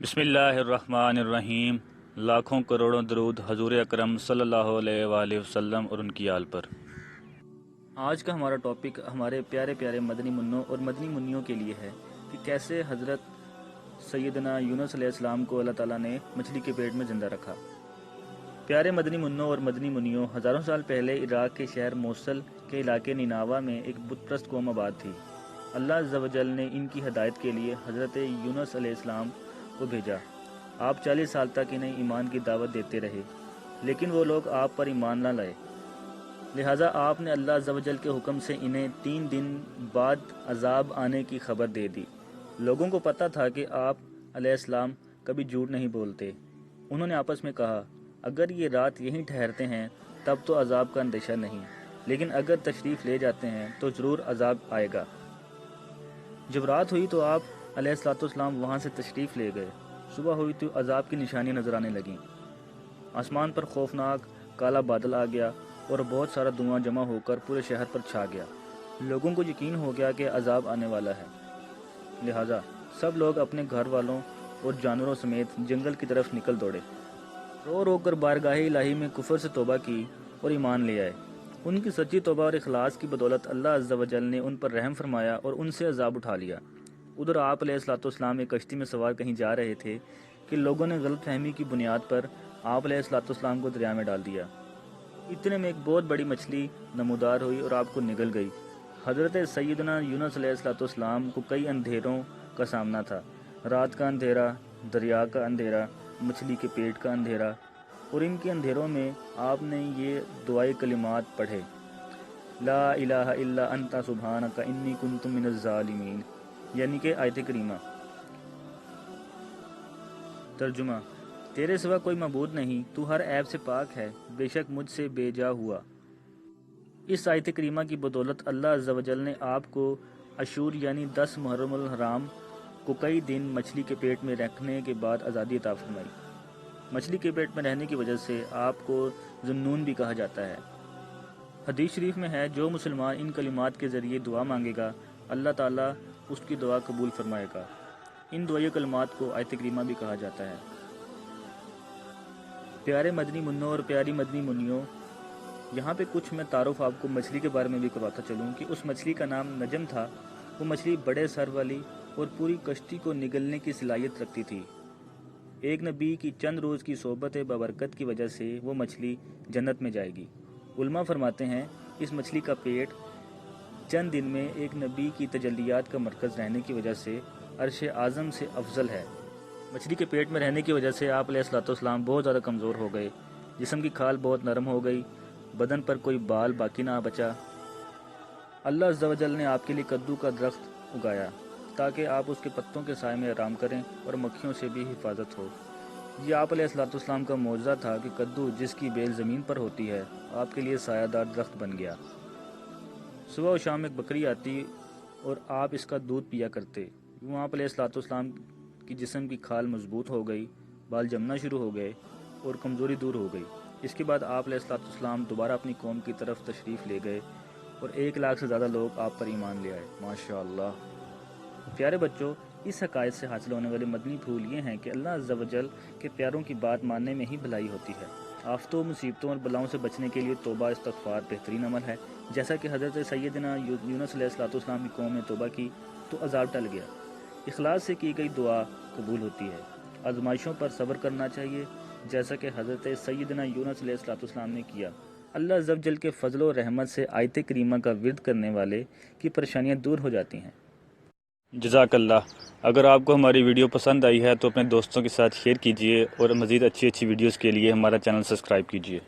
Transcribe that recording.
بسم اللہ الرحمن الرحیم۔ لاکھوں کروڑوں درود حضور اکرم صلی اللہ علیہ وآلہ وسلم اور ان کی آل پر۔ آج کا ہمارا ٹاپک ہمارے پیارے پیارے مدنی منوں اور مدنی منیوں کے لیے ہے کہ کیسے حضرت سیدنا یونس علیہ السلام کو اللہ تعالیٰ نے مچھلی کے پیٹ میں زندہ رکھا۔ پیارے مدنی منوں اور مدنی منیوں، ہزاروں سال پہلے عراق کے شہر موصل کے علاقے نینوا میں ایک بت پرست قوم آباد تھی۔ اللہ عز و جل نے ان کی ہدایت کے لیے حضرت یونس علیہ السلام کو بھیجا۔ آپ 40 سال تک انہیں ایمان کی دعوت دیتے رہے، لیکن وہ لوگ آپ پر ایمان نہ لائے۔ لہٰذا آپ نے اللہ عز و جل کے حکم سے انہیں 3 دن بعد عذاب آنے کی خبر دے دی۔ لوگوں کو پتہ تھا کہ آپ علیہ السلام کبھی جھوٹ نہیں بولتے۔ انہوں نے آپس میں کہا، اگر یہ رات یہیں ٹھہرتے ہیں تب تو عذاب کا اندیشہ نہیں، لیکن اگر تشریف لے جاتے ہیں تو ضرور عذاب آئے گا۔ جب رات ہوئی تو آپ علیہ السلام وہاں سے تشریف لے گئے۔ صبح ہوئی تو عذاب کی نشانیاں نظر آنے لگیں۔ آسمان پر خوفناک کالا بادل آ گیا اور بہت سارا دھواں جمع ہو کر پورے شہر پر چھا گیا۔ لوگوں کو یقین ہو گیا کہ عذاب آنے والا ہے، لہٰذا سب لوگ اپنے گھر والوں اور جانوروں سمیت جنگل کی طرف نکل دوڑے۔ رو رو کر بارگاہ الہی میں کفر سے توبہ کی اور ایمان لے آئے۔ ان کی سچی توبہ اور اخلاص کی بدولت اللہ عز و جل نے ان پر رحم فرمایا اور ان سے عذاب اٹھا لیا۔ ادھر آپ علیہ السلام ایک کشتی میں سوار کہیں جا رہے تھے کہ لوگوں نے غلط فہمی کی بنیاد پر آپ علیہ السلام کو دریا میں ڈال دیا۔ اتنے میں ایک بہت بڑی مچھلی نمودار ہوئی اور آپ کو نگل گئی۔ حضرت سیدنا یونس علیہ السلام کو کئی اندھیروں کا سامنا تھا، رات کا اندھیرا، دریا کا اندھیرا، مچھلی کے پیٹ کا اندھیرا، اور ان کے اندھیروں میں آپ نے یہ دعائے کلمات پڑھے، لا الہ الا انت سبحانک انی کنت من الظالمین، یعنی کہ آیت کریمہ۔ ترجمہ: تیرے سوا کوئی معبود نہیں، تو ہر عیب سے پاک ہے، بے شک مجھ سے بے جا ہوا۔ اس آیت کریمہ کی بدولت اللہ عز و جل نے آپ کو عاشور یعنی 10 محرم الحرام کو کئی دن مچھلی کے پیٹ میں رکھنے کے بعد آزادی عطا فرمائی۔ مچھلی کے پیٹ میں رہنے کی وجہ سے آپ کو ذوالنون بھی کہا جاتا ہے۔ حدیث شریف میں ہے، جو مسلمان ان کلمات کے ذریعے دعا مانگے گا، اللہ تعالیٰ اس کی دعا قبول فرمائے گا۔ ان دعائے کلمات کو آیت کریمہ بھی کہا جاتا ہے۔ پیارے مدنی منوں اور پیاری مدنی منیوں، یہاں پہ کچھ میں تعارف آپ کو مچھلی کے بارے میں بھی کرواتا چلوں کہ اس مچھلی کا نام نجم تھا۔ وہ مچھلی بڑے سر والی اور پوری کشتی کو نگلنے کی صلاحیت رکھتی تھی۔ ایک نبی کی چند روز کی صحبت بابرکت کی وجہ سے وہ مچھلی جنت میں جائے گی۔ علماء فرماتے ہیں، اس مچھلی کا پیٹ چند دن میں ایک نبی کی تجلیات کا مرکز رہنے کی وجہ سے عرش اعظم سے افضل ہے۔ مچھلی کے پیٹ میں رہنے کی وجہ سے آپ علیہ السلام بہت زیادہ کمزور ہو گئے، جسم کی کھال بہت نرم ہو گئی، بدن پر کوئی بال باقی نہ بچا۔ اللہ عز و جل نے آپ کے لیے کدو کا درخت اگایا تاکہ آپ اس کے پتوں کے سائے میں آرام کریں اور مکھیوں سے بھی حفاظت ہو۔ یہ آپ علیہ السلام کا معجزہ تھا کہ کدو جس کی بیل زمین پر ہوتی ہے، آپ کے لیے سایہ دار درخت بن گیا۔ صبح و شام ایک بکری آتی اور آپ اس کا دودھ پیا کرتے۔ یوں آپ علیہ السلام کی جسم کی کھال مضبوط ہو گئی، بال جمنا شروع ہو گئے اور کمزوری دور ہو گئی۔ اس کے بعد آپ علیہ السلام دوبارہ اپنی قوم کی طرف تشریف لے گئے اور 1 لاکھ سے زیادہ لوگ آپ پر ایمان لے آئے۔ ماشاءاللہ۔ پیارے بچوں، اس حقائق سے حاصل ہونے والے مدنی پھول یہ ہیں کہ اللہ عز و جل کے پیاروں کی بات ماننے میں ہی بھلائی ہوتی ہے۔ آفتوں، مصیبتوں اور بلاؤں سے بچنے کے لیے توبہ استغفار بہترین عمل ہے۔ جیسا کہ حضرت سیدنا یونس علیہ السلام کی قوم نے توبہ کی تو عذاب ٹل گیا۔ اخلاص سے کی گئی دعا قبول ہوتی ہے۔ آزمائشوں پر صبر کرنا چاہیے، جیسا کہ حضرت سیدنا یونس علیہ السلام نے کیا۔ اللہ عز و جل کے فضل و رحمت سے آیت کریمہ کا ورد کرنے والے کی پریشانیاں دور ہو جاتی ہیں۔ جزاک اللہ۔ اگر آپ کو ہماری ویڈیو پسند آئی ہے تو اپنے دوستوں کے ساتھ شیئر کیجیے اور مزید اچھی ویڈیوز کے لیے ہمارا چینل سبسکرائب کیجیے۔